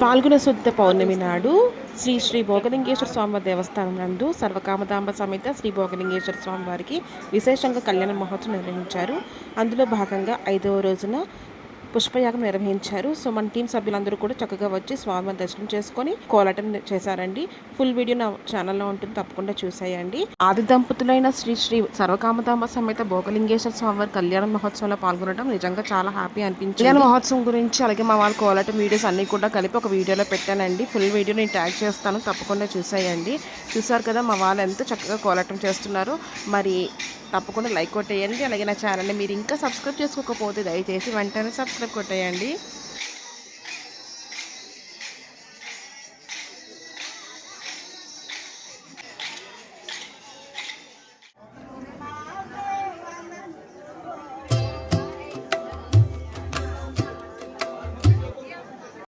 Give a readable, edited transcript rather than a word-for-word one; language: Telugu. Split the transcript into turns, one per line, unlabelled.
పాల్గొన శుద్ధ పౌర్ణమి నాడు శ్రీ శ్రీ భోగలింగేశ్వర స్వామివారి దేవస్థానం నందు సర్వకామదాంబ సమేత శ్రీ భోగలింగేశ్వర స్వామివారికి విశేషంగా కళ్యాణ మహోత్సవం నిర్వహించారు. అందులో భాగంగా 5వ రోజున పుష్పయాగం నిర్వహించారు. సో మన టీం సభ్యులందరూ కూడా చక్కగా వచ్చి స్వామివారి దర్శనం చేసుకొని కోలాటం చేశారండి. ఫుల్ వీడియో నా ఛానల్లో ఉంటుంది, తప్పకుండా చూసేయండి. ఆది దంపతులైన శ్రీ శ్రీ సర్వకామదాంబ సమేత భోగలింగేశ్వర స్వామివారి కళ్యాణ మహోత్సవంలో పాల్గొనడం నిజంగా చాలా హ్యాపీ అనిపించింది. కళ్యాణ మహోత్సవం గురించి అలాగే మా వాళ్ళ కోలాటం వీడియోస్ అన్ని కూడా కలిపి ఒక వీడియోలో పెట్టానండి. ఫుల్ వీడియో నేను ట్యాగ్ చేస్తాను, తప్పకుండా చూసేయండి. చూసారు కదా మా వాళ్ళు ఎంతో చక్కగా కోలాటం చేస్తున్నారు. మరి తప్పకుండా లైక్ కొట్టేయండి. అలాగే నా ఛానల్ని మీరు ఇంకా సబ్స్క్రైబ్ చేసుకోకపోతే దయచేసి వెంటనే సబ్స్క్రైబ్ కొట్టేయండి.